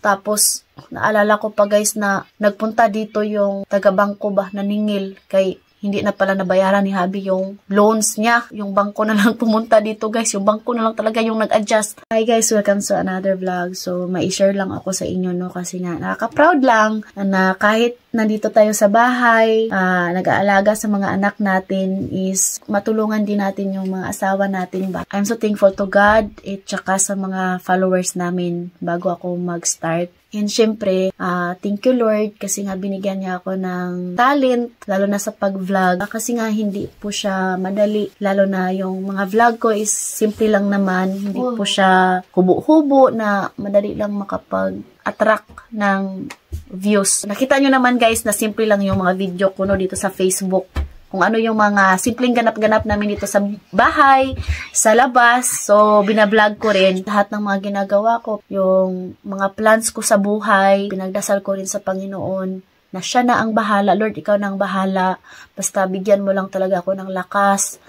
Tapos, naalala ko pa guys na nagpunta dito yung taga-bangko ba, naningil kay hindi na pala nabayaran ni Habi yung loans niya. Yung bangko na lang pumunta dito guys. Yung bangko na lang talaga yung nag-adjust. Hi guys, welcome to another vlog. So, mai-share lang ako sa inyo, no? Kasi nga, nakaka-proud lang na kahit nandito tayo sa bahay, nag-aalaga sa mga anak natin is matulungan din natin yung mga asawa natin ba. I'm so thankful to God at saka sa mga followers namin bago ako mag-start. And syempre, thank you Lord kasi nga binigyan niya ako ng talent, lalo na sa pag-vlog. Kasi nga hindi po siya madali, lalo na yung mga vlog ko is simple lang naman. Hindi po siya hubo-hubo na madali lang makapag-attract ng views. Nakita nyo naman guys na simple lang yung mga video ko no, dito sa Facebook. Kung ano yung mga simpleng ganap-ganap namin dito sa bahay, sa labas. So, binablog ko rin lahat ng mga ginagawa ko. Yung mga plans ko sa buhay, pinagdasal ko rin sa Panginoon na siya na ang bahala. Lord, ikaw na ang bahala. Basta bigyan mo lang talaga ako ng lakas,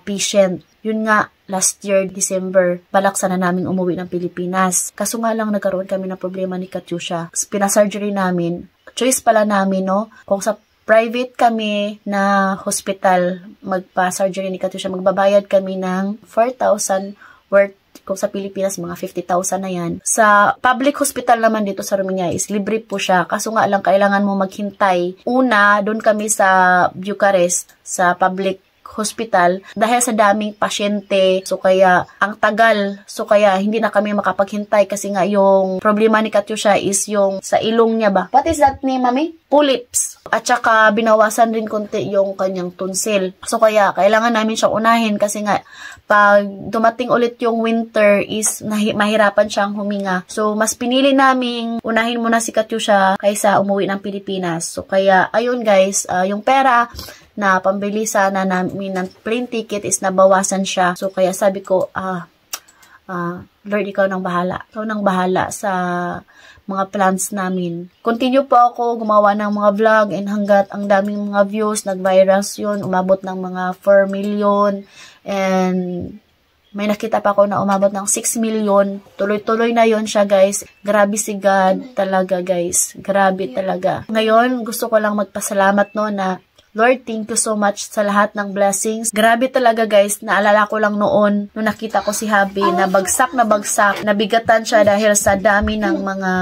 patient. Yun nga, last year, December, balak sana namin umuwi ng Pilipinas. Kaso nga lang nagkaroon kami ng problema ni Katyusha. Pinasurgery namin. Choice pala namin, no? Kung sa private kami na hospital, magpa-surgery ni Katyusha, magbabayad kami ng 4,000 worth, kung sa Pilipinas, mga 50,000 na yan. Sa public hospital naman dito sa Romania is libre po siya. Kaso nga lang, kailangan mo maghintay. Una, doon kami sa Bucharest, sa public hospital, dahil sa daming pasyente, so kaya ang tagal, so kaya hindi na kami makapaghintay kasi nga yung problema ni Katyusha is yung sa ilong niya ba. What is that name, mami? Polyps. At saka binawasan rin konti yung kanyang tonsil. So kaya kailangan namin siyang unahin kasi nga pag dumating ulit yung winter is mahirapan siyang huminga. So mas pinili naming unahin muna si Katyusha kaysa umuwi ng Pilipinas. So kaya ayun guys, yung pera na pambili sana namin ng plane ticket is nabawasan siya. So, kaya sabi ko, Lord, ikaw nang bahala. Ikaw nang bahala sa mga plans namin. Continue po ako gumawa ng mga vlog and hanggat ang daming mga views, nag-viral yun, umabot ng mga 4 million and may nakita pa ako na umabot ng 6 million. Tuloy-tuloy na yon siya, guys. Grabe si God talaga, guys. Grabe talaga. Ngayon, gusto ko lang magpasalamat no na Lord, thank you so much sa lahat ng blessings. Grabe talaga guys, naalala ko lang noon, nung nakita ko si Habi, na bagsak, nabigatan siya dahil sa dami ng mga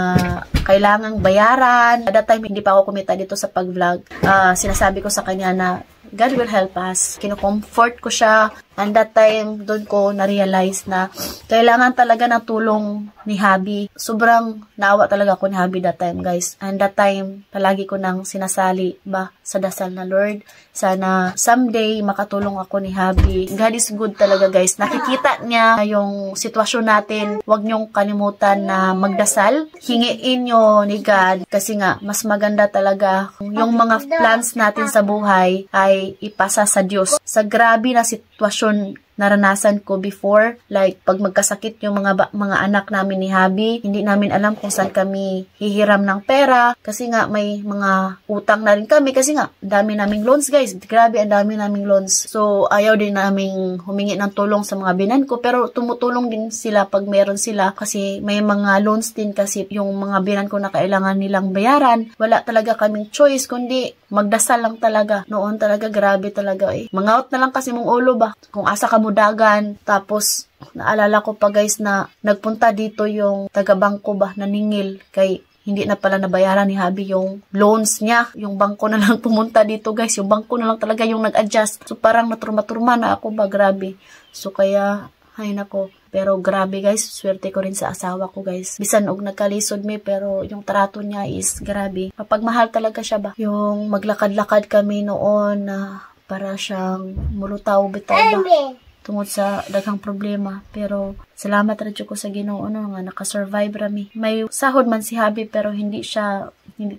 kailangang bayaran. At that time, hindi pa ako kumita dito sa pag-vlog. Sinasabi ko sa kanya na God will help us. Kino-comfort ko siya. And that time, doon ko na-realize na kailangan talaga ng tulong ni Habi. Sobrang naawa talaga ako ni Habi that time, guys. And that time, palagi ko nang sinasali ba sa dasal na Lord. Sana someday makatulong ako ni Habi. God is good talaga, guys. Nakikita niya yung sitwasyon natin. Huwag niyong kalimutan na magdasal. Hingiin niyo ni God. Kasi nga, mas maganda talaga yung mga plans natin sa buhay ay ipasa sa Diyos. Sa grabe na sitwasyon naranasan ko before, like pag magkasakit yung mga anak namin ni Habi, hindi namin alam kung saan kami hihiram ng pera kasi nga may mga utang na rin kami kasi nga dami naming loans, guys. Grabe, ang dami naming loans. So ayaw din naming humingi ng tulong sa mga binan ko, pero tumutulong din sila pag meron sila kasi may mga loans din kasi yung mga binan ko na kailangan nilang bayaran. Wala talaga kaming choice kundi magdasal lang talaga. Noon talaga grabe talaga eh. Mangout na lang kasi mong ulo ba kung asa ka dagan. Tapos, naalala ko pa guys na nagpunta dito yung taga-bangko ba, naningil kay hindi na pala nabayaran ni Habi yung loans niya. Yung bangko na lang pumunta dito guys. Yung bangko na lang talaga yung nag-adjust. So, parang naturma-turma na ako ba, grabe. So, kaya, ay nako. Pero grabe guys, swerte ko rin sa asawa ko guys. Bisan og nagkalisod mi, pero yung trato niya is grabe. Mapagmahal talaga siya ba. Yung maglakad-lakad kami noon na para siyang mulutaw bitaw ba. Tungod sa daghang problema. Pero salamat radyo ko sa Ginoo no, nga nakasurvive rami. May sahod man si Habi pero hindi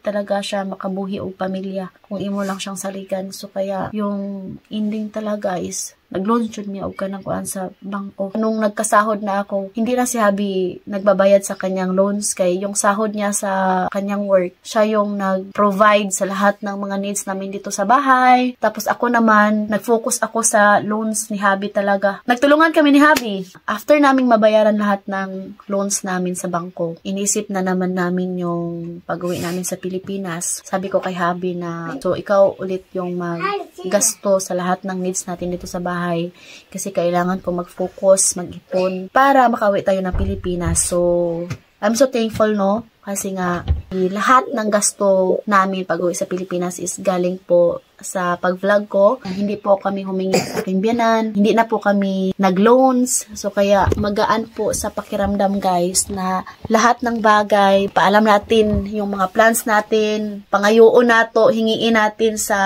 talaga siya makabuhi og pamilya kung imo lang siyang saligan. So kaya yung ending talaga is nag-loan jud mi og kanang kuan sa bangko. Nung nagkasahod na ako, hindi na si Habi nagbabayad sa kanyang loans kay yung sahod niya sa kanyang work, siya yung nag-provide sa lahat ng mga needs namin dito sa bahay. Tapos ako naman, nag-focus ako sa loans ni Habi talaga. Nagtulungan kami ni Habi. After naming mabayaran lahat ng loans namin sa bangko, inisip na naman namin yung pag-uwi namin sa Pilipinas. Sabi ko kay Habi na, so ikaw ulit yung maggasto sa lahat ng needs natin dito sa bahay. Kasi kailangan ko mag-focus, mag-ipon para makauwi tayo ng Pilipinas. So, I'm so thankful, no? Kasi nga, lahat ng gasto namin pag-uwi sa Pilipinas is galing po sa pag-vlog ko. Hindi po kami humingi sa aking biyanan. Hindi na po kami nag-loans. So, kaya magaan po sa pakiramdam, guys, na lahat ng bagay, paalam natin yung mga plans natin, pangayoon nato, hingiin natin sa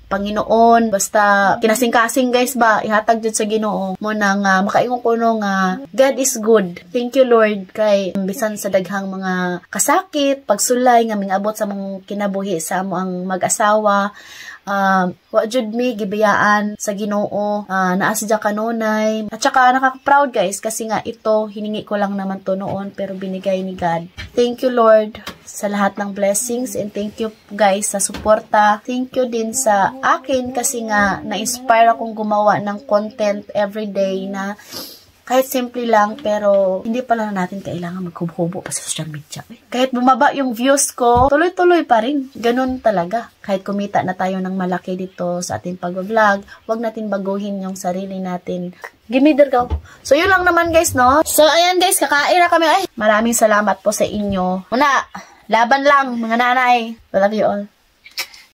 Panginoon, basta kinasing-kasing guys ba, ihatag dyan sa Ginoo mo na nga, makaingon ko no nga, God is good. Thank you Lord, kay bisan sa daghang mga kasakit, pagsulay nga mingabot sa mga kinabuhi sa amo ang mag-asawa, wa jud mi gibiyaan sa Ginoo, naasya kanunay, at saka nakaka-proud guys kasi nga ito hiningi ko lang naman to noon pero binigay ni God. Thank you Lord sa lahat ng blessings and thank you guys sa suporta. Thank you din sa akin kasi nga na-inspire akong gumawa ng content everyday na kahit simple lang, pero hindi pala natin kailangan maghubo pa sa social media. Kahit bumaba yung views ko, tuloy-tuloy pa rin. Ganun talaga. Kahit kumita na tayo ng malaki dito sa ating pag-vlog, wag natin baguhin yung sarili natin. Gimme there go. So, yun lang naman guys, no? So, ayan guys, kakain na kami. Ay, maraming salamat po sa inyo. Una, laban lang, mga nanay. I love you all.